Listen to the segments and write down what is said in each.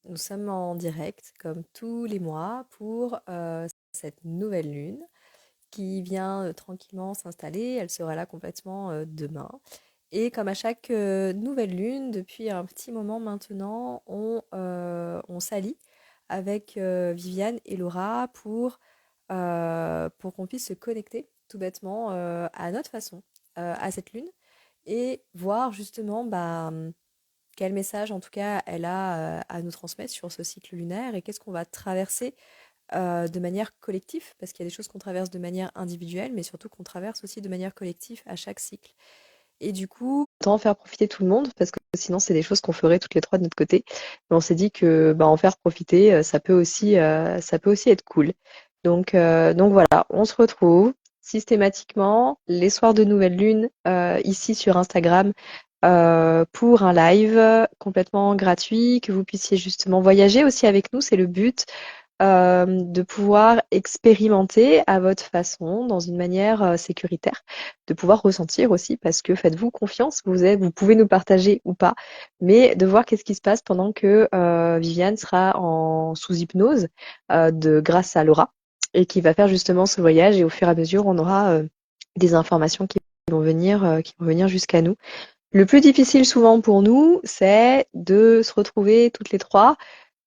Nous sommes en direct, comme tous les mois, pour cette nouvelle lune qui vient tranquillement s'installer. Elle sera là complètement demain. Et comme à chaque nouvelle lune, depuis un petit moment maintenant, on s'allie avec Viviane et Laura pour qu'on puisse se connecter tout bêtement à notre façon à cette lune et voir justement quel message, en tout cas, elle a à nous transmettre sur ce cycle lunaire et qu'est-ce qu'on va traverser de manière collective, parce qu'il y a des choses qu'on traverse de manière individuelle, mais surtout qu'on traverse aussi de manière collective à chaque cycle. Et du coup, autant faire profiter tout le monde, parce que sinon, c'est des choses qu'on ferait toutes les trois de notre côté. Mais on s'est dit que en faire profiter, ça peut aussi être cool. Donc voilà, on se retrouve systématiquement les soirs de nouvelle lune ici sur Instagram pour un live complètement gratuit, que vous puissiez justement voyager aussi avec nous, c'est le but, de pouvoir expérimenter à votre façon, dans une manière sécuritaire, de pouvoir ressentir aussi, parce que faites-vous confiance, vous pouvez nous partager ou pas, mais de voir qu'est-ce qui se passe pendant que Viviane sera sous hypnose grâce à Laura, et qui va faire justement ce voyage, et au fur et à mesure, on aura des informations qui vont venir jusqu'à nous. Le plus difficile souvent pour nous, c'est de se retrouver toutes les trois.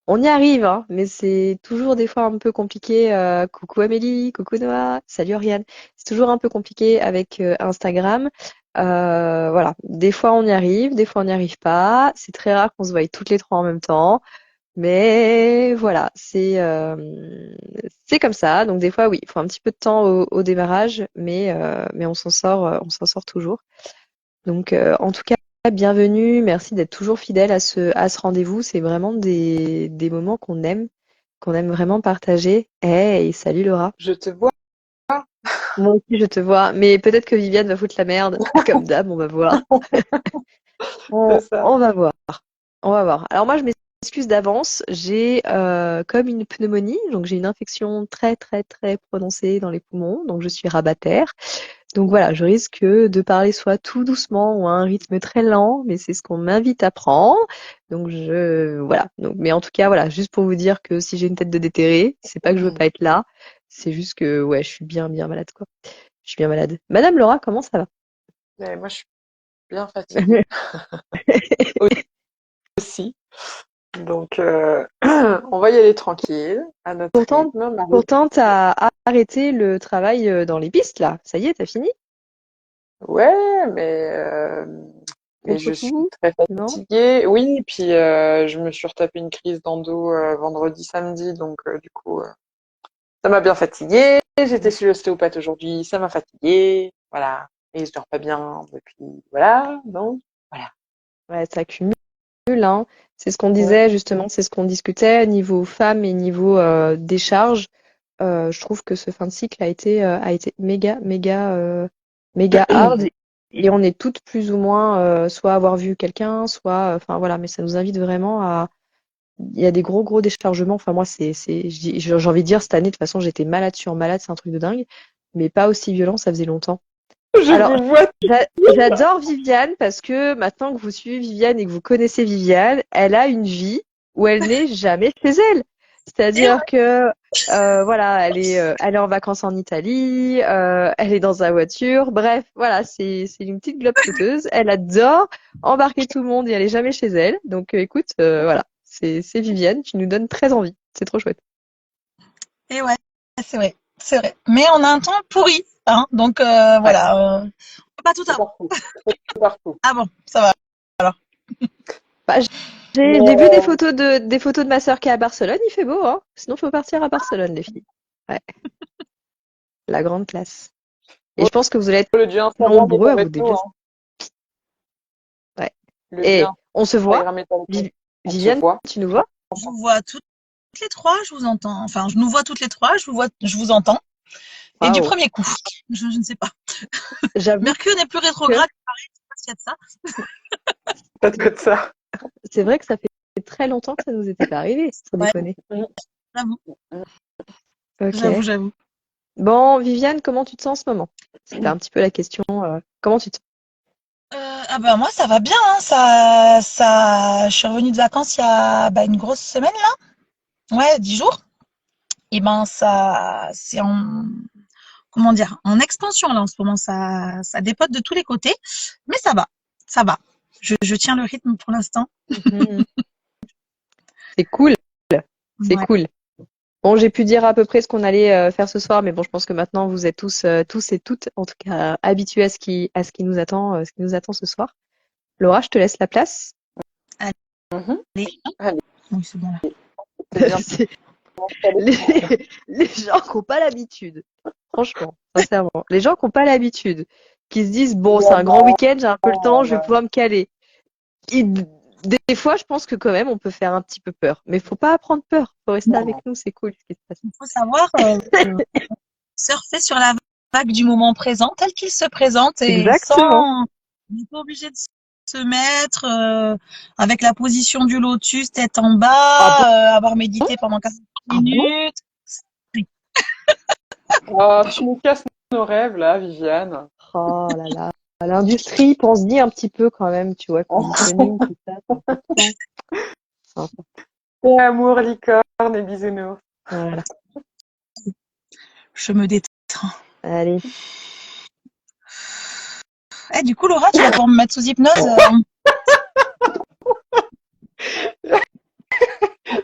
On y arrive, hein, mais c'est toujours des fois un peu compliqué. Coucou Amélie, coucou Noah, salut Oriane. C'est toujours un peu compliqué avec Instagram. Voilà, des fois on y arrive, des fois on n'y arrive pas. C'est très rare qu'on se voie toutes les trois en même temps, mais voilà, c'est comme ça. Donc des fois oui, il faut un petit peu de temps au démarrage, mais on s'en sort toujours. Donc, en tout cas, bienvenue. Merci d'être toujours fidèle à ce rendez-vous. C'est vraiment des moments qu'on aime vraiment partager. Hey, salut Laura. Je te vois, Moi aussi, je te vois. Mais peut-être que Viviane va foutre la merde. Comme d'hab, on va voir. c'est ça. On va voir. On va voir. Alors moi, je m'excuse d'avance. J'ai comme une pneumonie, donc j'ai une infection très très très prononcée dans les poumons, donc je suis rabataire. Donc voilà, je risque de parler soit tout doucement ou à un rythme très lent, mais c'est ce qu'on m'invite à prendre. Voilà. Donc, mais en tout cas, voilà, juste pour vous dire que si j'ai une tête de déterré, c'est pas que je veux pas être là, c'est juste que ouais, je suis bien bien malade quoi. Je suis bien malade. Madame Laura, comment ça va? Mais moi, je suis bien fatiguée aussi. Donc, on va y aller tranquille, à notre Pourtant, rythme. Marie. pourtant, t'as arrêté le travail dans les pistes là. Ça y est, t'as fini? Ouais, mais Contre je suis tout? très Non? fatiguée. Oui, et puis je me suis retapé une crise d'endo vendredi, samedi, donc du coup, ça m'a bien fatiguée. J'étais chez l'ostéopathe aujourd'hui, ça m'a fatiguée. Voilà. Et je dors pas bien depuis. Voilà. Donc, voilà. Ouais, ça accumule, hein. C'est ce qu'on Mm. disait justement, c'est ce qu'on discutait niveau femmes et niveau décharge. Je trouve que ce fin de cycle a été méga hard et on est toutes plus ou moins soit avoir vu quelqu'un, enfin voilà, mais ça nous invite vraiment à. Il y a des gros déchargements. Enfin moi j'ai envie de dire cette année de toute façon j'étais malade sur malade, c'est un truc de dingue, mais pas aussi violent, ça faisait longtemps. Je Alors vous vois. j'adore Viviane parce que maintenant que vous suivez Viviane et que vous connaissez Viviane, elle a une vie où elle n'est jamais chez elle. Et C'est-à-dire que voilà, elle est en vacances en Italie, elle est dans sa voiture. Bref, voilà, c'est une petite globe-trotteuse. Elle adore embarquer tout le monde et elle est jamais chez elle. Donc écoute, voilà, c'est Viviane qui nous donne très envie. C'est trop chouette. Et ouais, c'est vrai, c'est vrai. Mais on a un temps pourri, hein, donc Ouais. voilà, on peut pas tout c'est avoir. partout. C'est partout. Ah bon, ça va alors. Bah, Mais j'ai vu des photos de ma sœur qui est à Barcelone. Il fait beau, hein. Sinon, faut partir à Barcelone, les filles. Ouais, la grande classe. Et bon, je pense que vous allez être le dieu Instagram est nombreux à vous avec nous, déplacer. hein. Ouais. Le dieu Et on se voit? Instagram est avec nous. On se Viviane, voit. tu nous vois? Je vous vois toutes les trois, je vous entends. Enfin, je nous vois toutes les trois, je vous vois, je vous entends. Et du Waouh. premier coup, je ne sais pas. J'avoue Mercure n'est plus que rétrograde, pareil, je sais pas s'il y a de ça. Peut-être que ça. c'est vrai que ça fait très longtemps que ça nous était pas arrivé, sans Ouais, déconner. Mm, j'avoue, mm. Ok. j'avoue. Bon, Viviane, comment tu te sens en ce moment? C'était un petit peu la question. Comment tu te sens? Ah bah moi ça va bien, hein, je suis revenue de vacances il y a une grosse semaine là, ouais, 10 jours. Et ben ça, c'est comment dire, en expansion là en ce moment, ça dépote de tous les côtés, mais ça va. Je tiens le rythme pour l'instant. Mhm. C'est cool, c'est Ouais. cool. Bon, j'ai pu dire à peu près ce qu'on allait faire ce soir, mais bon, je pense que maintenant vous êtes tous et toutes, en tout cas, habitués à ce qui nous attend, ce qui nous attend ce soir. Laura, je te laisse la place. Mhm. Allez, Allez, oui c'est bon là. c'est bien. C'est les, les gens qui n'ont pas l'habitude, franchement, sincèrement, les gens qui n'ont pas l'habitude, qui se disent, bon, c'est un grand week-end, j'ai un peu le temps, je vais pouvoir me caler. Des fois, je pense que quand même, on peut faire un petit peu peur. Mais faut pas prendre peur, faut rester avec nous, c'est cool ce qui se passe. Il faut savoir surfer sur la vague du moment présent tel qu'il se présente et Exactement. sans, on n'est pas obligé de se mettre avec la position du lotus, tête en Ah bon? bas, avoir médité pendant 40 Ah bon? minutes. Ah, tu nous casses nos rêves là, Viviane. Oh là là. L'industrie pense dit un petit peu quand même, tu vois, conditioning, tout ça, c'est important. C'est important. Et amour, licorne et bisounours. Voilà. Je me détends. Allez. Eh, du coup, Laura, tu vas pouvoir me mettre sous hypnose.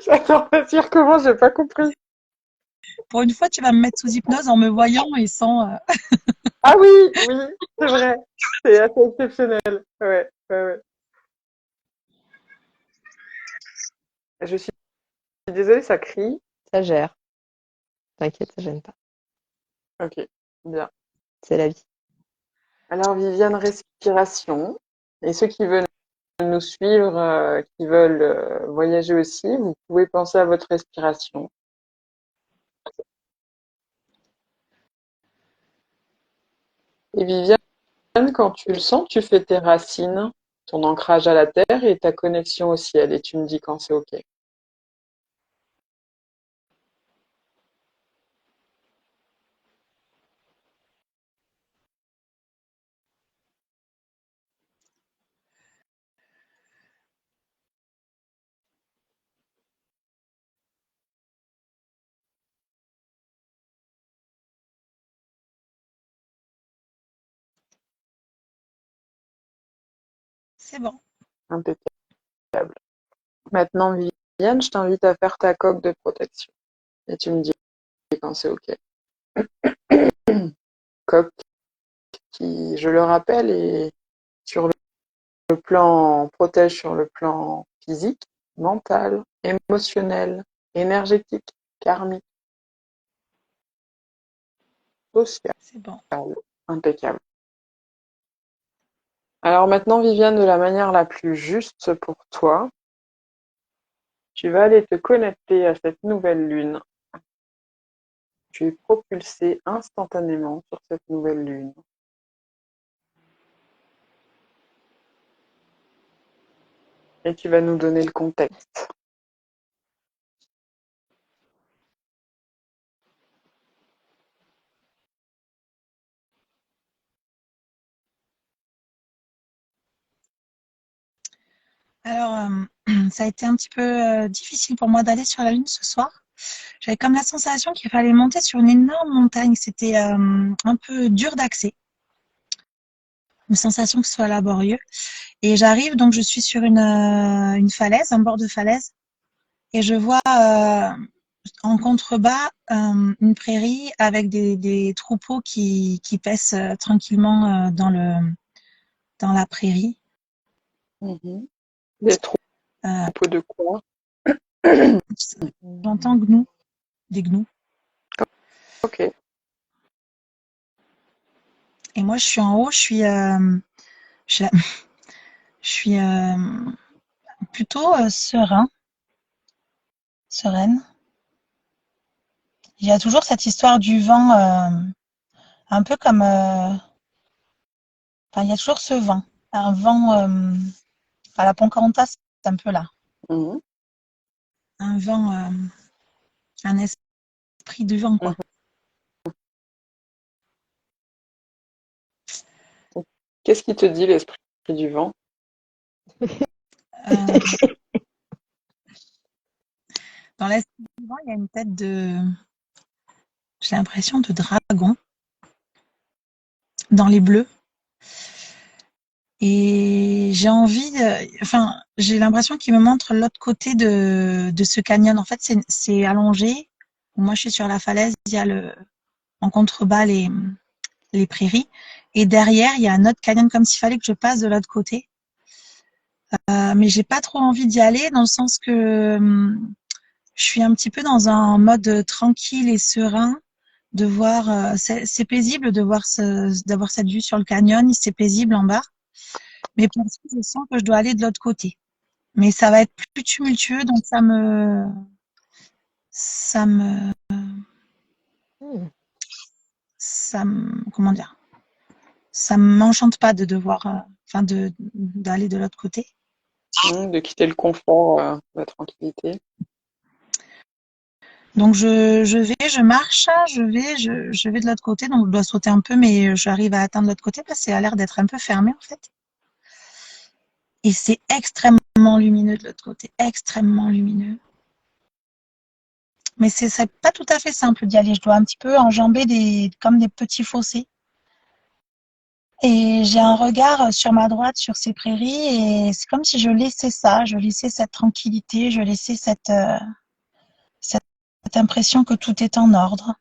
Attends, dire comment, j'ai pas compris. Pour une fois, tu vas me mettre sous hypnose en me voyant et sans. Ah oui, oui, c'est vrai. C'est assez exceptionnel. Ouais, ouais, ouais. Je suis désolée, ça crie. Ça gère. T'inquiète, ça gêne pas. Ok, bien. C'est la vie. Alors, Viviane, respiration. Et ceux qui veulent nous suivre, qui veulent voyager aussi, vous pouvez penser à votre respiration. Et Viviane, quand tu le sens, tu fais tes racines, ton ancrage à la terre et ta connexion au ciel. Et tu me dis quand c'est OK. C'est bon. Impeccable. Maintenant, Viviane, je t'invite à faire ta coque de protection. Et tu me dis quand c'est OK. Coque qui, je le rappelle, est sur le plan, protège sur le plan physique, mental, émotionnel, énergétique, karmique, social. C'est bon. Impeccable. Alors maintenant, Viviane, de la manière la plus juste pour toi, tu vas aller te connecter à cette nouvelle lune. Tu es propulsé instantanément sur cette nouvelle lune. Et tu vas nous donner le contexte. Alors, ça a été un petit peu difficile pour moi d'aller sur la Lune ce soir. J'avais comme la sensation qu'il fallait monter sur une énorme montagne. C'était un peu dur d'accès. Une sensation que ce soit laborieux. Et j'arrive, donc je suis sur une falaise, un bord de falaise. Et je vois en contrebas une prairie avec des troupeaux qui paissent tranquillement dans la prairie. Mhm. Des Euh, troupeaux de quoi? J'entends gnous, des gnous. Ok. Et moi, je suis en haut, je, je suis plutôt sereine. Il y a toujours cette histoire du vent, un peu comme, enfin, il y a toujours ce vent, un vent à la Pocahontas, c'est un peu là, Mhm. un vent, un esprit de vent, quoi. Mhm. Qu'est-ce qui te dit l'esprit C'est du vent. Euh, dans l'esprit du vent, il y a une tête j'ai l'impression de dragon dans les bleus. Et j'ai l'impression qu'il me montre l'autre côté de ce canyon. En fait, c'est allongé. Moi, je suis sur la falaise. Il y a en contrebas les prairies. Et derrière, il y a un autre canyon, comme s'il fallait que je passe de l'autre côté. Mais j'ai pas trop envie d'y aller dans le sens que je suis un petit peu dans un mode tranquille et serein de voir. C'est paisible de voir d'avoir cette vue sur le canyon. C'est paisible en bas. Mais pour ça, je sens que je dois aller de l'autre côté. Mais ça va être plus tumultueux, donc ça me, Hmm. comment dire, ça m'enchante pas de devoir, enfin, d'aller de l'autre côté. De quitter le confort, la tranquillité. Donc je marche, je vais de l'autre côté, donc je dois sauter un peu, mais j'arrive à atteindre l'autre côté parce que ça a l'air d'être un peu fermé en fait. Et c'est extrêmement lumineux de l'autre côté, extrêmement lumineux. Mais c'est pas tout à fait simple d'y aller. Je dois un petit peu enjamber comme des petits fossés. Et j'ai un regard sur ma droite, sur ces prairies, et c'est comme si je laissais ça, je laissais cette tranquillité, je laissais cette impression que tout est en ordre.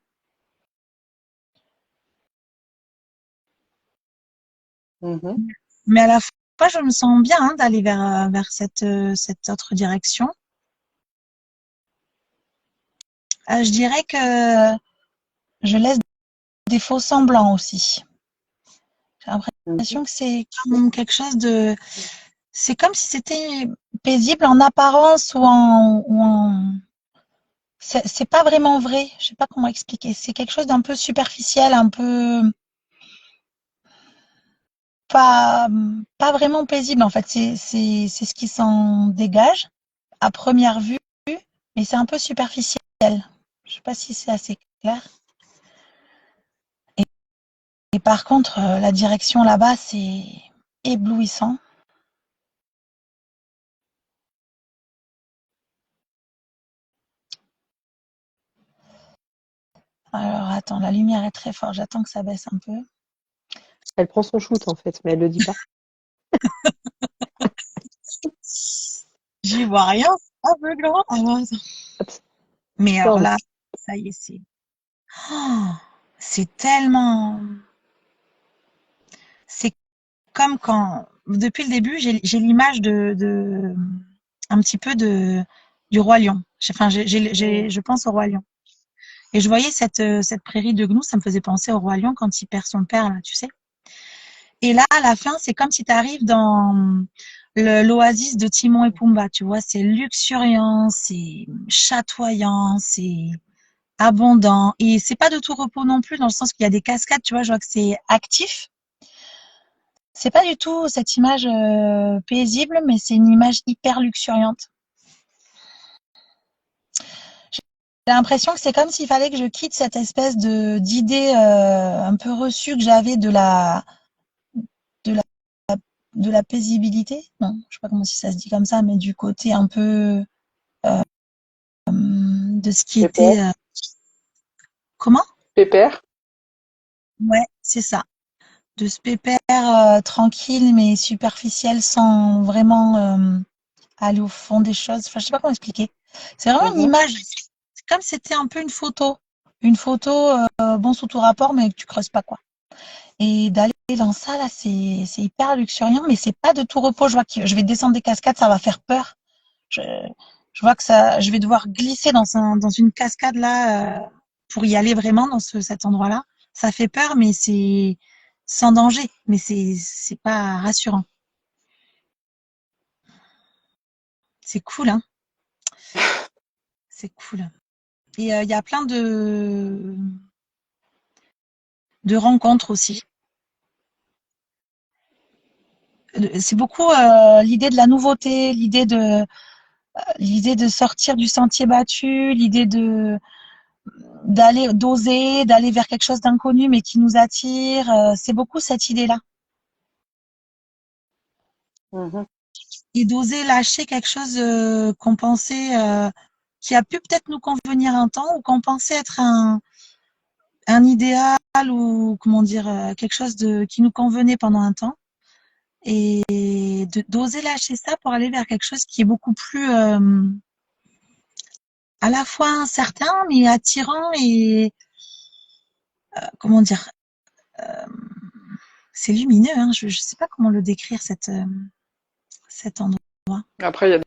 Mhm. Mais à la fois, je me sens bien d'aller vers cette autre direction. Je dirais que je laisse des faux semblants aussi. J'ai Mhm. l'impression que c'est comme quelque chose c'est comme si c'était paisible en apparence c'est pas vraiment vrai. Je sais pas comment expliquer. C'est quelque chose d'un peu superficiel, un peu pas, pas vraiment paisible en fait. C'est ce qui s'en dégage à première vue, mais c'est un peu superficiel. Je sais pas si c'est assez clair. Et, et par contre, la direction là-bas, c'est éblouissant. Alors attends, la lumière est très forte. J'attends que ça baisse un peu. Elle prend son shoot en fait, mais elle le dit pas. J'y vois rien. C'est aveuglant. Alors, attends. Hop. Mais alors Non, là, ça y est, oh, c'est tellement. C'est comme quand, depuis le début, j'ai l'image un petit peu du roi lion. Enfin, Mhm. je pense au roi lion. Et je voyais cette prairie de gnous, ça me faisait penser au roi lion quand il perd son père, là, tu sais. Et là, à la fin, c'est comme si tu arrives dans l'oasis de Timon et Pumba, tu vois. C'est luxuriant, c'est chatoyant, c'est abondant. Et c'est pas de tout repos non plus, dans le sens qu'il y a des cascades, tu vois, je vois que c'est actif. C'est pas du tout cette image paisible, mais c'est une image hyper luxuriante. J'ai l'impression que c'est comme s'il fallait que je quitte cette espèce d'idée un peu reçue que j'avais de la de la paisibilité. Non, je sais pas comment si ça se dit comme ça, mais du côté un peu de ce qui Pépère. était comment? Pépère. Ouais, c'est ça. De ce pépère tranquille mais superficiel sans vraiment aller au fond des choses. Enfin, je sais pas comment expliquer. C'est vraiment une Mhm. image. C'est comme si c'était un peu une photo. Une photo, bon, sous tout rapport, mais que tu creuses pas, quoi. Et d'aller dans ça, là, c'est hyper luxuriant, mais c'est pas de tout repos. Je vois que je vais descendre des cascades, ça va faire peur. Je, je vois que je vais devoir glisser dans une cascade, là, pour y aller vraiment dans cet endroit-là. Ça fait peur, mais c'est sans danger. Mais c'est pas rassurant. C'est cool, hein. C'est cool. Et il y a plein de rencontres aussi. C'est beaucoup l'idée de la nouveauté, l'idée de sortir du sentier battu, l'idée d'oser, d'aller vers quelque chose d'inconnu mais qui nous attire. C'est beaucoup cette idée-là. Mhm. et d'oser lâcher quelque chose qu'on pensait, qui a pu peut-être nous convenir un temps ou qu'on pensait être un idéal ou comment dire, quelque chose qui nous convenait pendant un temps. Et d'oser lâcher ça pour aller vers quelque chose qui est beaucoup plus à la fois incertain mais attirant et comment dire, c'est lumineux, hein. Je sais pas comment le décrire cet endroit. Après, il y a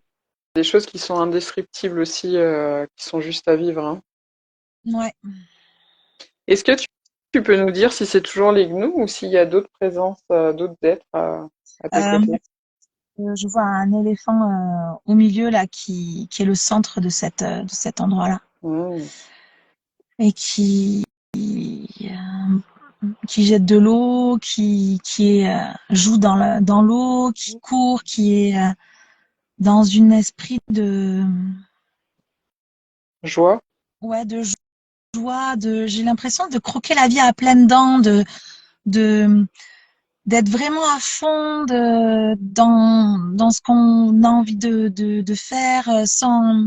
des choses qui sont indescriptibles aussi, qui sont juste à vivre, hein. Ouais. Est-ce que tu peux nous dire si c'est toujours les gnous ou s'il y a d'autres présences, d'autres êtres à tes Moi, côtés? je vois un éléphant au milieu là qui est le centre de cet endroit-là Mmh. et qui jette de l'eau, joue dans l'eau, qui court, qui est dans une esprit Joie? ouais, de joie, j'ai l'impression de croquer la vie à pleines dents, de, d'être vraiment à fond dans ce qu'on a envie de faire sans,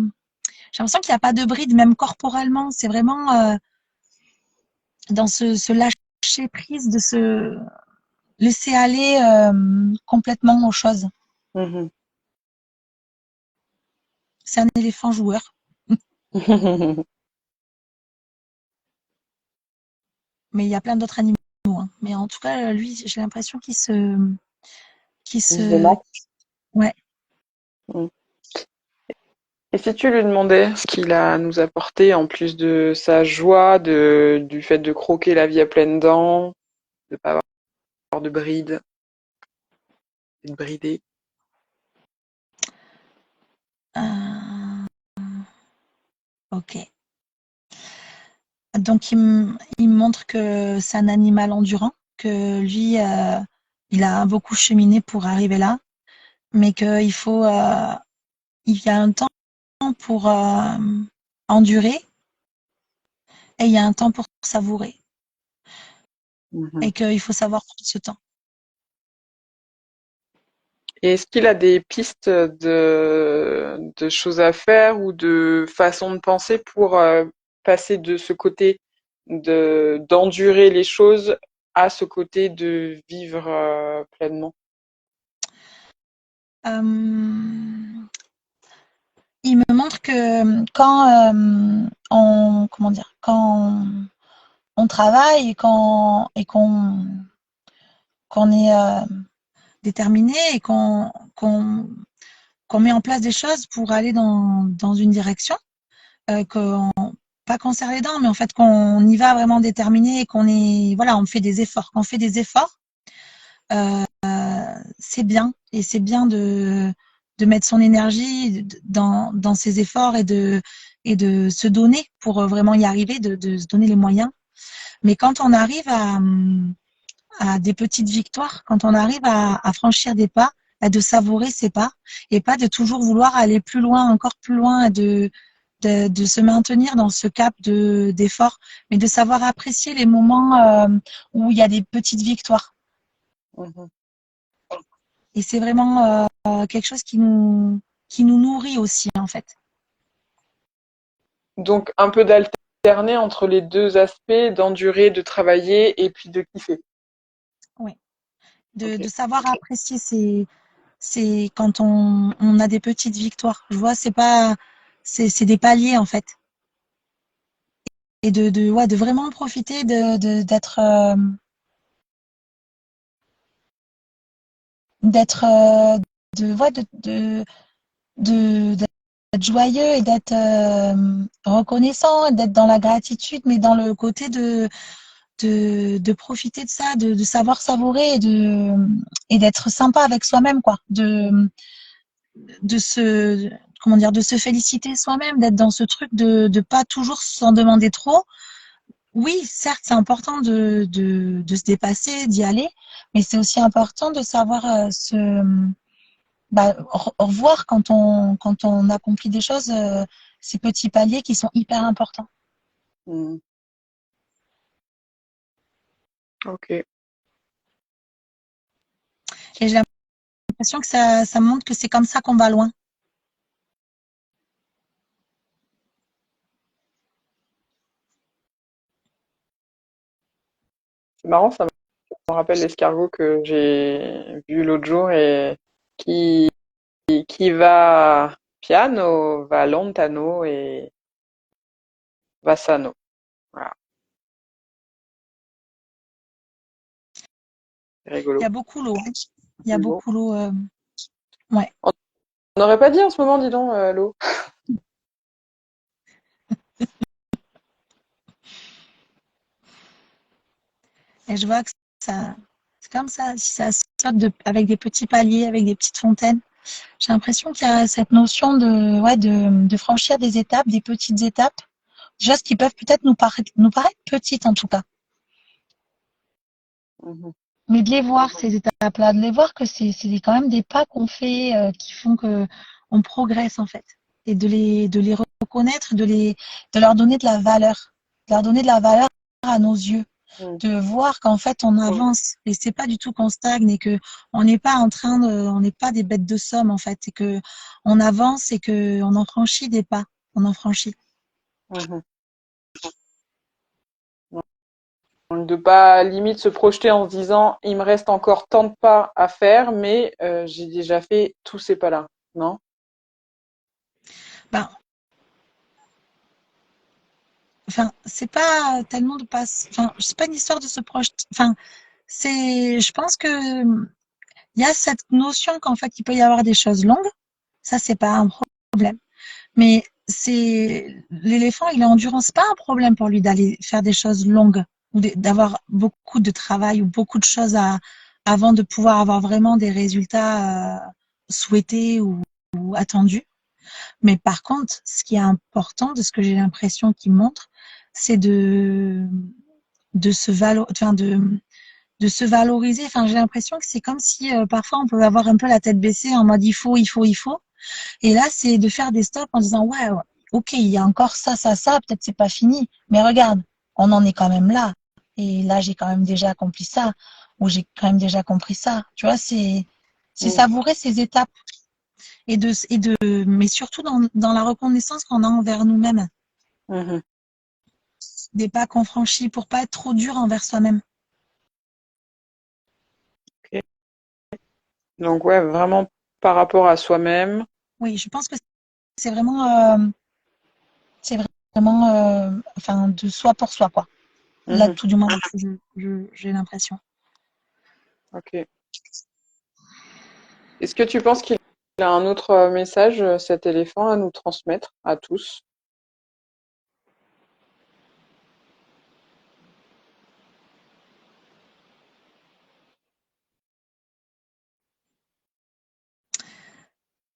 j'ai l'impression qu'il n'y a pas de bride, même corporellement. C'est vraiment dans ce lâcher prise, de se laisser aller complètement aux choses. Mmh. C'est un éléphant joueur. Mais il y a plein d'autres animaux, hein. Mais en tout cas, lui, j'ai l'impression qu'il Il se se, démarque. ouais. Mmh. Et si tu lui demandais ce qu'il a à nous apporter en plus de sa joie, du fait de croquer la vie à pleines dents, de pas avoir de bride, d'être bridé. Euh, ok. Donc, il me montre que c'est un animal endurant, que lui, il a beaucoup cheminé pour arriver là, mais il y a un temps pour endurer et il y a un temps pour savourer Mmh. et qu'il faut savoir prendre ce temps. Et est-ce qu'il a des pistes de choses à faire ou de façons de penser pour passer de ce côté d'endurer les choses à ce côté de vivre pleinement? Euh, il me montre que quand comment dire, quand on travaille et qu'on est déterminé et qu'on met en place des choses pour aller dans une direction, qu'on pas qu'on serre les dents, mais en fait qu'on y va vraiment déterminé et qu'on est voilà, on fait des efforts. Quand on fait des efforts, euh, c'est bien et c'est bien de mettre son énergie dans ses efforts et de se donner pour vraiment y arriver, de se donner les moyens. Mais quand on arrive à des petites victoires, quand on arrive à franchir des pas, de savourer ces pas et pas de toujours vouloir aller plus loin, encore plus loin, de se maintenir dans ce cap d'effort, mais de savoir apprécier les moments où il y a des petites victoires. Mhm. Et c'est vraiment quelque chose qui nous nourrit aussi, en fait. Donc un peu d'alterner entre les deux aspects, d'endurer, de travailler et puis de kiffer. Oui. Ok. De savoir apprécier c'est quand on a des petites victoires. Je vois, c'est des paliers, en fait. Et ouais, de vraiment profiter d'être, ouais, d'être joyeux et d'être reconnaissant, d'être dans la gratitude, mais dans le côté de profiter de ça, de savoir savourer et d'être sympa avec soi-même, quoi. De se, comment dire, de se féliciter soi-même, d'être dans ce truc de pas toujours s'en demander trop. Oui, certes, c'est important de se dépasser, d'y aller, mais c'est aussi important de savoir revoir quand on accomplit des choses, ces petits paliers qui sont hyper importants. Mhm. Ok. Et j'ai l'impression que ça montre que c'est comme ça qu'on va loin. C'est marrant, ça me rappelle l'escargot que j'ai vu l'autre jour et qui, qui va piano, va lontano et va sano. Voilà, c'est Il y rigolo. a beaucoup l'eau, hein. Il y a Bon. beaucoup l'eau. Ouais. On n'aurait pas dit en ce moment, dis donc, l'eau. Et je vois que ça, c'est comme ça, si ça saute avec des petits paliers, avec des petites fontaines. J'ai l'impression qu'il y a cette notion de franchir des étapes, des petites étapes, des choses qui peuvent peut-être nous paraître petites en tout cas. Mhm. Mais de les voir, ces étapes-là, de les voir que c'est quand même des pas qu'on fait qui font que on progresse en fait. Et de les reconnaître, de leur donner de la valeur. De leur donner de la valeur à nos yeux. Mhm. De voir qu'en fait on avance et c'est pas du tout qu'on stagne et que on n'est pas on n'est pas des bêtes de somme en fait, et que on avance et que on en franchit des pas, on en franchit. Mhm. Donc de pas limite se projeter en se disant il me reste encore tant de pas à faire, mais j'ai déjà fait tous ces pas-là, non? Ben, enfin, c'est pas tellement de pas, enfin, c'est pas une histoire de se projeter. Enfin, je pense que il y a cette notion qu'en fait, il peut y avoir des choses longues. Ça, c'est pas un problème. Mais l'éléphant, il est endurant. C'est pas un problème pour lui d'aller faire des choses longues ou d'avoir beaucoup de travail ou beaucoup de choses avant de pouvoir avoir vraiment des résultats souhaités ou attendus. Mais par contre, ce qui est important, de ce que j'ai l'impression qu'il montre, c'est de se de se valoriser. Enfin, j'ai l'impression que c'est comme si parfois on peut avoir un peu la tête baissée en mode il faut, il faut, il faut. Et là, c'est de faire des stops en disant ouais, ouais, ok, il y a encore ça, ça, ça, peut-être c'est pas fini, mais regarde, on en est quand même là. Et là, j'ai quand même déjà accompli ça, ou j'ai quand même déjà compris ça. Tu vois, c'est Mhm. savourer ces étapes mais surtout dans la reconnaissance qu'on a envers nous-mêmes, Mhm. des pas qu'on franchit pour pas être trop dur envers soi-même. Ok. Donc ouais, vraiment par rapport à soi-même. Oui, je pense que c'est c'est vraiment, enfin, de soi pour soi, quoi. Là, Mhm. tout du moins, j'ai l'impression. Ok. Est-ce que tu penses qu'il a un autre message, cet éléphant, à nous transmettre à tous?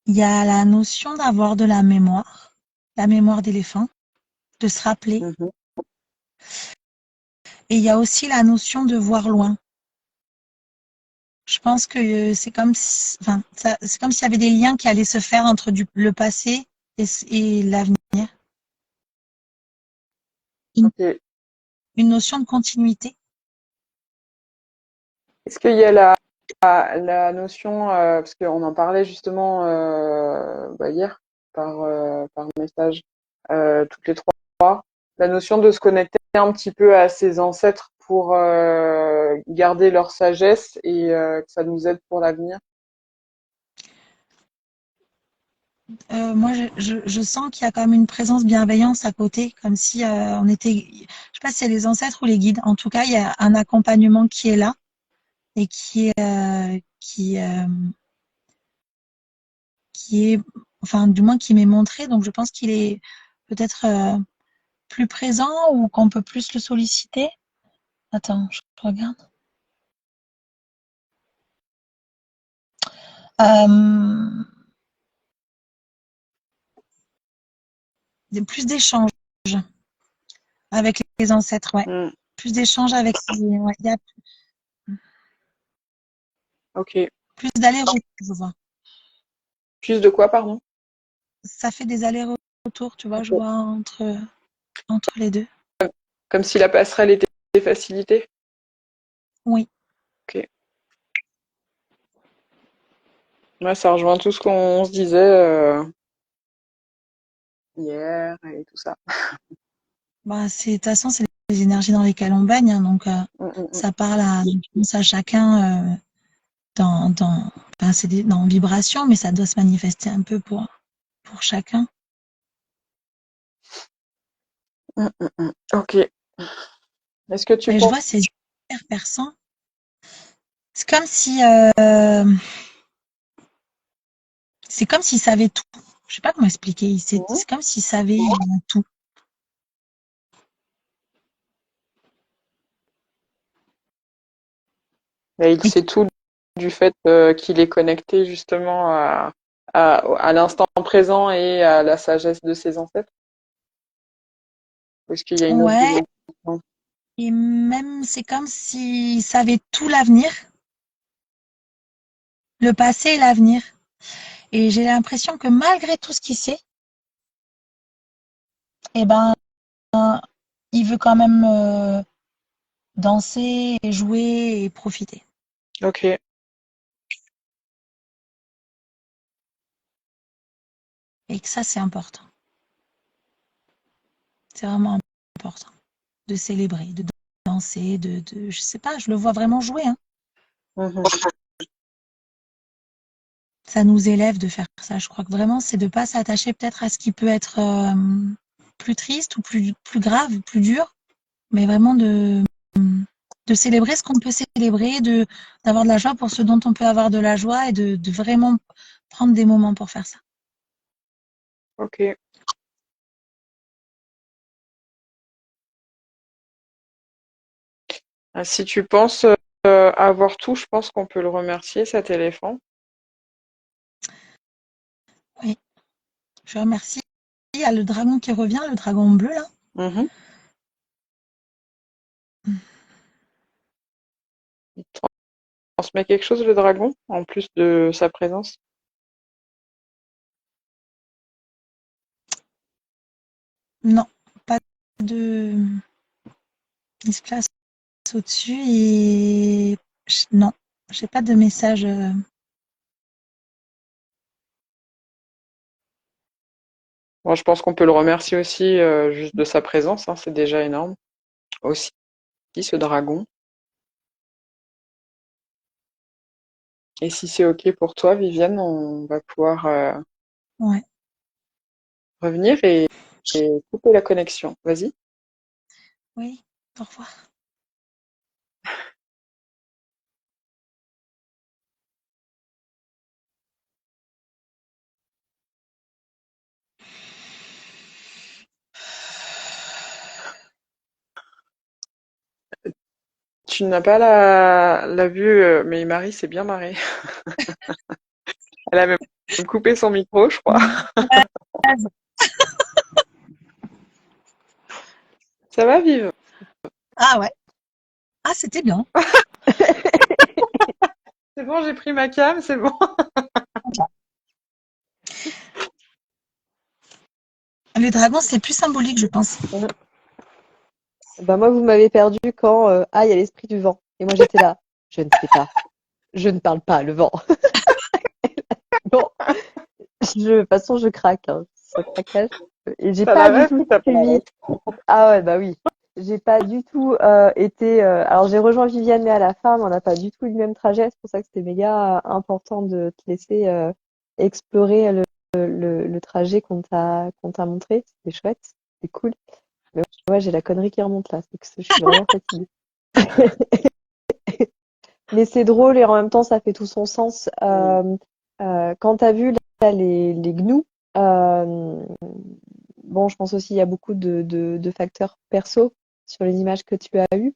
Il y a la notion d'avoir de la mémoire d'éléphant, de se rappeler. Mhm. Et il y a aussi la notion de voir loin. Je pense que c'est comme si, enfin, c'est comme s'il y avait des liens qui allaient se faire entre le passé et l'avenir. Une, Ok. une notion de continuité. Est-ce qu'il y a la notion, parce qu'on en parlait justement hier par message, toutes les trois, la notion de se connecter un petit peu à ses ancêtres pour garder leur sagesse et que ça nous aide pour l'avenir. Moi, je sens qu'il y a quand même une présence bienveillance à côté, comme si on était, je sais pas si c'est les ancêtres ou les guides. En tout cas, il y a un accompagnement qui est là et qui est, enfin, du moins qui m'est montré. Donc, je pense qu'il est peut-être plus présent ou qu'on peut plus le solliciter. Attends, je regarde. Euh, plus d'échanges avec les ancêtres, ouais. Mm. Plus d'échanges avec ouais, il y a Ok. plus d'allers-retours, je vois. Plus de quoi, pardon? Ça fait des allers-retours, tu vois, je Ok. vois entre les deux. Comme si la passerelle était facilitée. Oui. Ok. Ouais, ça rejoint tout ce qu'on se disait hier et tout ça. Bah, de toute façon, c'est les énergies dans lesquelles on baigne, hein, donc Mm, mm, mm. ça parle à, je pense à chacun dans, enfin, dans vibration, mais ça doit se manifester un peu pour chacun. Mm, mm, mm. Ok. Est-ce que tu Et je penses... vois, c'est hyper perçant. C'est comme si, c'est comme s'il savait tout. Je sais pas comment expliquer. Mhm. C'est comme s'il savait tout. Et il Et sait tout du fait qu'il est connecté justement à l'instant présent et à la sagesse de ses ancêtres? Ou est-ce qu'il y a une autre ouais, dimension? et même c'est comme s'il savait tout l'avenir, le passé et l'avenir. Et j'ai l'impression que malgré tout ce qu'il sait, eh ben, il veut quand même danser et jouer et profiter. Ok. Et que ça, c'est important. C'est vraiment important de célébrer, de danser, je sais pas, je le vois vraiment jouer, hein. Mhm. Ça nous élève de faire ça. Je crois que vraiment, c'est de pas s'attacher peut-être à ce qui peut être plus triste ou plus grave, plus dur, mais vraiment de célébrer ce qu'on peut célébrer, d'avoir de la joie pour ce dont on peut avoir de la joie et de vraiment prendre des moments pour faire ça. Ok. Si tu penses avoir tout, je pense qu'on peut le remercier, cet éléphant. Oui, je remercie. Il y a le dragon qui revient, le dragon bleu là. Mhm. Il transmet quelque chose, le dragon, en plus de sa présence. Non, pas de. Il se place au-dessus et non, j'ai pas de message. Moi, je pense qu'on peut le remercier aussi juste de sa présence, hein, c'est déjà énorme. Aussi, ce dragon. Et si c'est OK pour toi, Viviane, on va pouvoir Ouais, revenir et couper la connexion. Vas-y. oui, au revoir. Tu n'as pas la vue, mais Marie s'est bien marrée. Elle a même coupé son micro, je crois. Ça va, Vive? Ah ouais, ah c'était bien. C'est bon, j'ai pris ma cam, c'est bon. Les dragons, c'est plus symbolique, je pense. Bah moi, vous m'avez perdu quand ah, il y a l'esprit du vent. Et moi, j'étais là. Je ne sais pas. Je ne parle pas, le vent. Bon, de toute façon, je craque. Hein. Ce craquage. Et j'ai T'as pas la du ref tout ou t'as pas la suivi. ref? Ah ouais, bah oui. J'ai pas du tout été. Alors, j'ai rejoint Viviane, mais à la fin, mais on n'a pas du tout eu le même trajet. C'est pour ça que c'était méga important de te laisser explorer le trajet qu'on t'a montré. C'était chouette. C'était cool. Mais ouais, j'ai la connerie qui remonte là. C'est que je suis vraiment fatiguée. Mais c'est drôle et en même temps, ça fait tout son sens. Mm. Quand tu as vu là, les gnous, euh, bon, je pense aussi qu'il y a beaucoup de facteurs perso sur les images que tu as eues.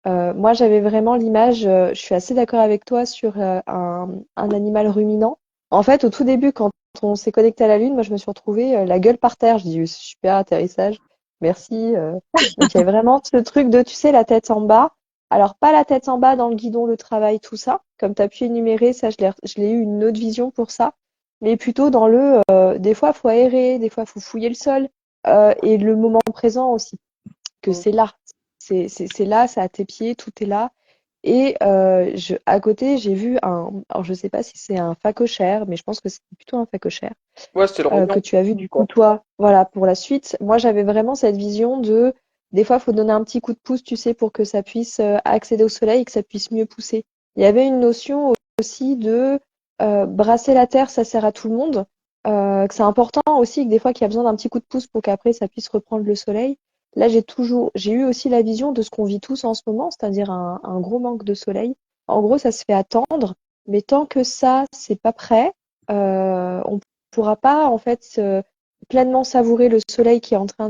Moi, j'avais vraiment l'image, je suis assez d'accord avec toi sur un animal ruminant. En fait, au tout début, quand on s'est connecté à la Lune, moi, je me suis retrouvée la gueule par terre. Je dis, super atterrissage, merci. Donc, il y avait vraiment ce truc de, tu sais, la tête en bas. Alors, pas la tête en bas dans le guidon, le travail, tout ça. Comme tu as pu énumérer, ça, je l'ai eu une autre vision pour ça. Mais plutôt dans des fois, il faut aérer, des fois, il faut fouiller le sol. Et le moment présent aussi, que Mm. c'est là. C'est là, c'est à tes pieds, tout est là. Et à côté, j'ai vu alors je sais pas si c'est un phacochère, mais je pense que c'est plutôt un phacochère, Ouais, c'était le que roman. tu as vu du coup toi, voilà, pour la suite. Moi, j'avais vraiment cette vision des fois, il faut donner un petit coup de pouce, tu sais, pour que ça puisse accéder au soleil et que ça puisse mieux pousser. Il y avait une notion aussi de brasser la terre, ça sert à tout le monde. Que c'est important aussi que des fois qu'il y a besoin d'un petit coup de pouce pour qu'après ça puisse reprendre le soleil. Là, j'ai eu aussi la vision de ce qu'on vit tous en ce moment, c'est-à-dire un gros manque de soleil. En gros, ça se fait attendre, mais tant que ça, c'est pas prêt, on pourra pas en fait pleinement savourer le soleil qui est en train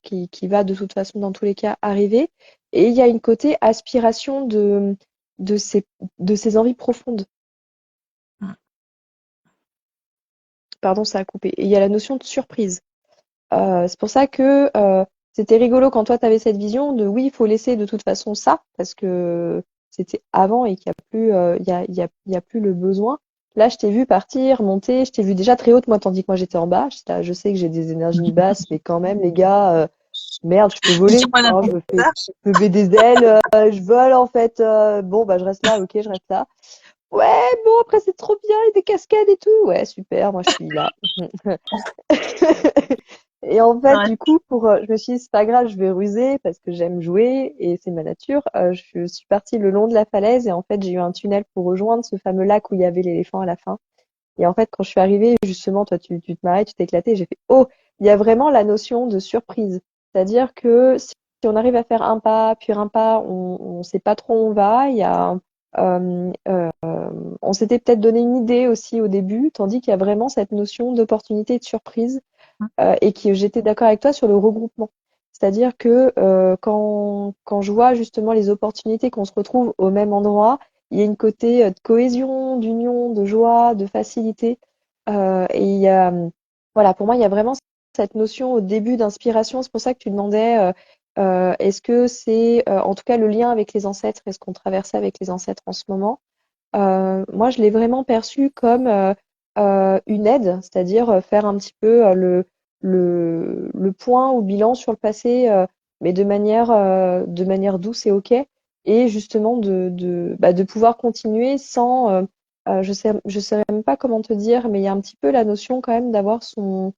qui va de toute façon dans tous les cas arriver. Et il y a une côté aspiration de ces, de ces envies profondes. Mm. Pardon, ça a coupé. Et il y a la notion de surprise. C'est pour ça que c'était rigolo quand toi, tu avais cette vision de oui, il faut laisser de toute façon ça, parce que c'était avant et qu'il n'y a plus, il y a plus le besoin. Là, je t'ai vu partir, monter, je t'ai vu déjà très haute, moi, tandis que moi, j'étais en bas. J'étais là, je sais que j'ai des énergies basses, mais quand même, les gars, merde, je peux voler. Dis-moi Hein, n'importe quoi. je me fais des ailes, je vole, en fait. Bon, bah, je reste là, ok, je reste là. Ouais, bon, après, c'est trop bien, il y a des cascades et tout. Ouais, super, moi, je suis là. Et en fait, Ouais. du coup, je me suis dit, c'est pas grave, je vais ruser parce que j'aime jouer et c'est ma nature. Je suis partie le long de la falaise et en fait, j'ai eu un tunnel pour rejoindre ce fameux lac où il y avait l'éléphant à la fin. Et en fait, quand je suis arrivée, justement, toi, tu te marrais, tu t'es éclaté, j'ai fait, oh, il y a vraiment la notion de surprise. C'est-à-dire que si on arrive à faire un pas, puis un pas, on sait pas trop où on va. Euh, euh, on s'était peut-être donné une idée aussi au début, tandis qu'il y a vraiment cette notion d'opportunité et de surprise et que j'étais d'accord avec toi sur le regroupement. C'est-à-dire que quand je vois justement les opportunités qu'on se retrouve au même endroit, il y a une côté de cohésion, d'union, de joie, de facilité. Et il y a, voilà, pour moi, il y a vraiment cette notion au début d'inspiration. C'est pour ça que tu demandais, est-ce que c'est, en tout cas, le lien avec les ancêtres, est-ce qu'on traversait avec les ancêtres en ce moment? Moi, je l'ai vraiment perçu comme une aide, c'est-à-dire faire un petit peu le point ou bilan sur le passé, mais de manière douce et ok, et justement de pouvoir continuer sans, je sais même pas comment te dire, mais il y a un petit peu la notion quand même d'avoir son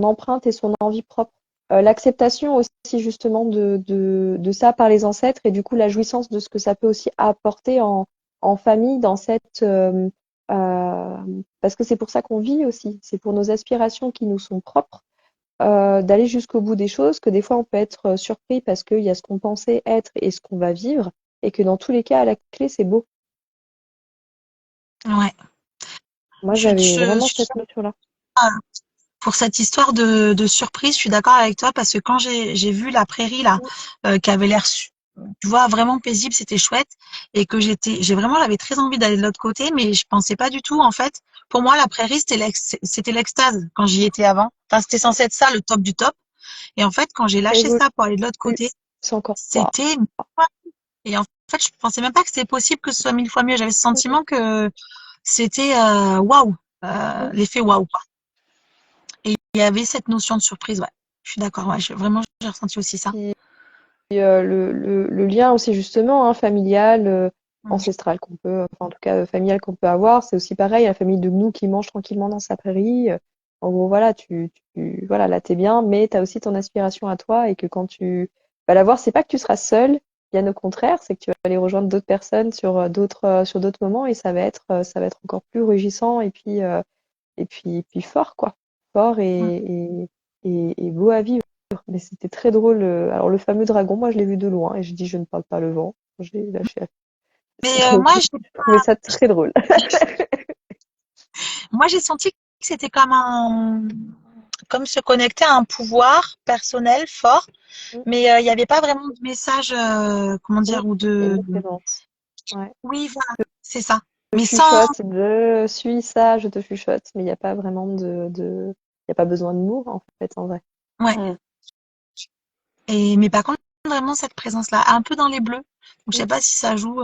empreinte et son envie propre. L'acceptation aussi justement de ça par les ancêtres et du coup la jouissance de ce que ça peut aussi apporter en famille dans parce que c'est pour ça qu'on vit aussi, c'est pour nos aspirations qui nous sont propres, d'aller jusqu'au bout des choses, que des fois on peut être surpris parce qu'il y a ce qu'on pensait être et ce qu'on va vivre, et que dans tous les cas, à la clé, c'est beau. Ouais. Moi, Je, j'avais je vraiment suis cette notion-là. pour cette histoire de surprise, je suis d'accord avec toi parce que quand j'ai vu la prairie là, qui avait l'air, tu vois, vraiment paisible, c'était chouette, et que j'avais très envie d'aller de l'autre côté, mais je pensais pas du tout en fait. Pour moi, la prairie c'était l'extase quand j'y étais avant. Enfin, c'était censé être ça le top du top. Et en fait, quand j'ai Ça lâché évolue, ça pour aller de l'autre côté, c'est encore. Waouh. c'était et en fait, je pensais même pas que c'était possible que ce soit 1000 fois mieux. J'avais ce sentiment que c'était waouh, l'effet waouh. Et il y avait cette notion de surprise, ouais. Je suis d'accord, ouais. Vraiment, j'ai ressenti aussi ça. Puis le lien aussi justement hein, familial, Mm. ancestral qu'on peut, enfin en tout cas familial qu'on peut avoir, c'est aussi pareil, la famille de gnou qui mange tranquillement dans sa prairie. En gros, voilà, voilà, là t'es bien, mais t'as aussi ton aspiration à toi et que quand tu vas la voir, c'est pas que tu seras seul, bien au contraire, c'est que tu vas aller rejoindre d'autres personnes sur d'autres moments et ça va être encore plus rugissant et puis fort quoi, fort Mm. et beau à vivre. Mais c'était très drôle. Alors, le fameux dragon, moi, je l'ai vu de loin et je dis, je ne parle pas le vent. Je l'ai lâché. Mais Donc, je trouvais ça très drôle. moi, j'ai senti que c'était comme se connecter à un pouvoir personnel fort, Mm, mais il n'y avait pas vraiment de message, comment mm. dire, ou Il y a de. une présence. Ouais. Oui, voilà, c'est ça. Je te Mais sans. chuchote, je suis ça, je te chuchote, mais il n'y a pas vraiment il y a pas besoin de mots, en fait, en vrai. Ouais. Mm. Mais par contre, vraiment cette présence-là, un peu dans les bleus. Donc, je Mm. sais pas si ça joue.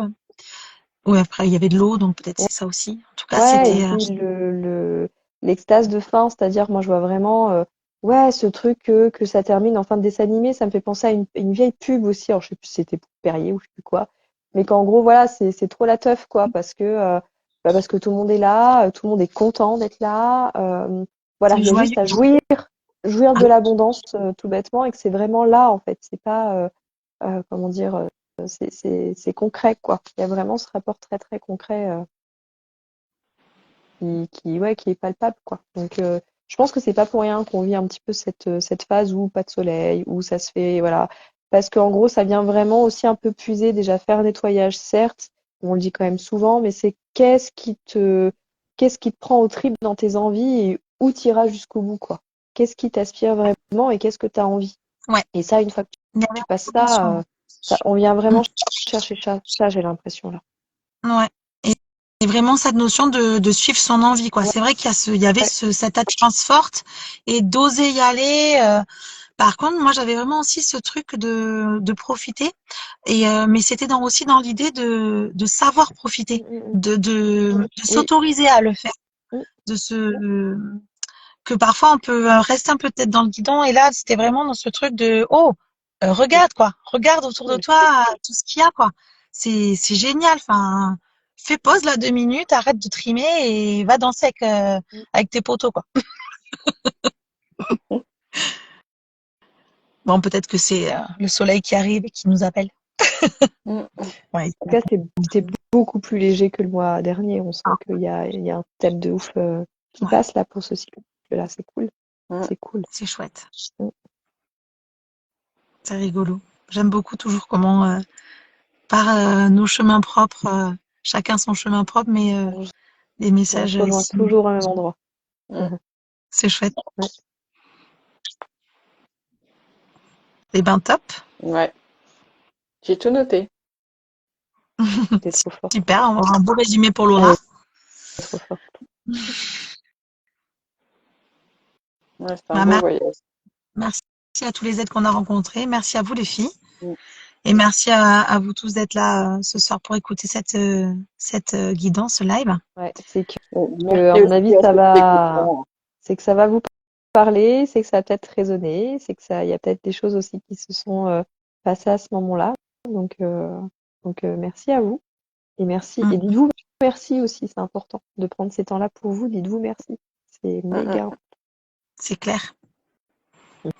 Ouais, après, il y avait de l'eau, donc peut-être c'est ça aussi. En tout cas, Ouais, et c'était. puis l'extase de fin, c'est-à-dire, moi, je vois vraiment, ouais, ce truc que ça termine en fin de dessin animé, ça me fait penser à une vieille pub aussi. Alors, je sais plus si c'était pour Perrier ou je sais plus quoi. mais qu'en gros, voilà, c'est trop la teuf, quoi, parce que tout le monde est là, tout le monde est content d'être là. Voilà, C'est il y a joyeux. juste à jouir de l'abondance, tout bêtement, et que c'est vraiment là, en fait. C'est pas, comment dire, c'est concret, quoi. Il y a vraiment ce rapport très, très concret ouais, qui est palpable, quoi. Donc, je pense que c'est pas pour rien qu'on vit un petit peu cette phase où pas de soleil, où ça se fait, voilà. Parce qu'en gros, ça vient vraiment aussi un peu puiser, déjà faire le nettoyage, certes, on le dit quand même souvent, mais c'est qu'est-ce qui te prend aux tripes dans tes envies et où tu iras jusqu'au bout, quoi. Qu'est-ce qui t'aspire vraiment et qu'est-ce que tu as envie. Ouais. Et ça, une fois que Il y avait tu passes attention. ça, on vient Mm. vraiment chercher ça, j'ai l'impression, là. Ouais. Et vraiment cette notion de suivre son envie, quoi. Ouais, C'est vrai il y avait cette attirance forte et d'oser y aller. Par contre, moi, j'avais vraiment aussi ce truc de profiter. Mais c'était aussi dans l'idée de savoir profiter, de oui, s'autoriser à le faire, mm, de se, que parfois on peut rester un peu tête dans le guidon. Et là, c'était vraiment dans ce truc de, oh, regarde, quoi. Regarde autour de cool. toi tout ce qu'il y a, quoi. C'est génial. Enfin, fais pause là 2 minutes, arrête de trimer et va danser avec tes potos, quoi. Bon, peut-être que c'est le soleil qui arrive et qui nous appelle. Mm. Ouais. En tout cas, c'était beaucoup plus léger que le mois dernier. On sent il y a un thème de ouf qui Ouais, passe là pour ce cycle-là. C'est cool. Mm. C'est cool. c'est chouette. Mm. C'est rigolo. J'aime beaucoup toujours comment, par nos chemins propres, chacun son chemin propre, mais On, les on messages, se rejoint toujours au même endroit. Mm. c'est chouette. Ouais, Eh ben, top. Ouais, j'ai tout noté. t'es trop forte. Super, on va avoir un beau résumé pour Elle Laura. est trop forte. Ouais, c'est un Bah, beau voyage. merci à tous les aides qu'on a rencontrés. Merci à vous, les filles. Mm. Et merci à vous tous d'être là ce soir pour écouter cette guidance, ce live. Ouais, c'est Merci à mon aussi avis, à ceux qui écouteront. c'est que ça va vous parler, c'est que ça va peut-être résonner, c'est que il y a peut-être des choses aussi qui se sont passées à ce moment-là. Donc, euh, merci à vous. Et merci. Mm, Et dites-vous merci aussi, c'est important de prendre ces temps-là pour vous. Dites-vous merci. C'est Mm, mm. méga. c'est clair. Au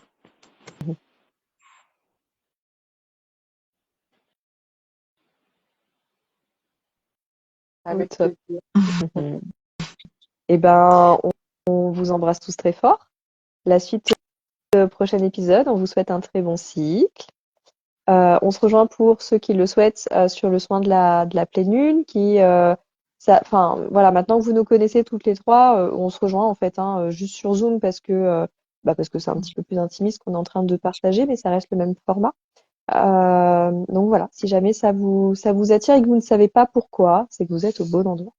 Avec top. plaisir. Et ben, on vous embrasse tous très fort. La suite, prochain épisode, on vous souhaite un très bon cycle. On se rejoint pour ceux qui le souhaitent sur le soin de la pleine lune, enfin voilà, maintenant que vous nous connaissez toutes les trois, on se rejoint en fait, hein, juste sur Zoom parce que c'est un petit peu plus intimiste qu'on est en train de partager, mais ça reste le même format. Donc voilà, si jamais ça vous attire et que vous ne savez pas pourquoi, c'est que vous êtes au bon endroit.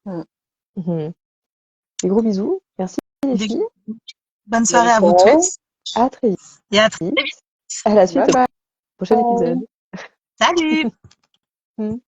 Mm. Voilà. Des gros bisous. Merci les Des- filles. Bonne soirée Ciao, à vous ciao. tous À très et à très vite. vite. À la Bye suite au bye. prochain épisode. Salut!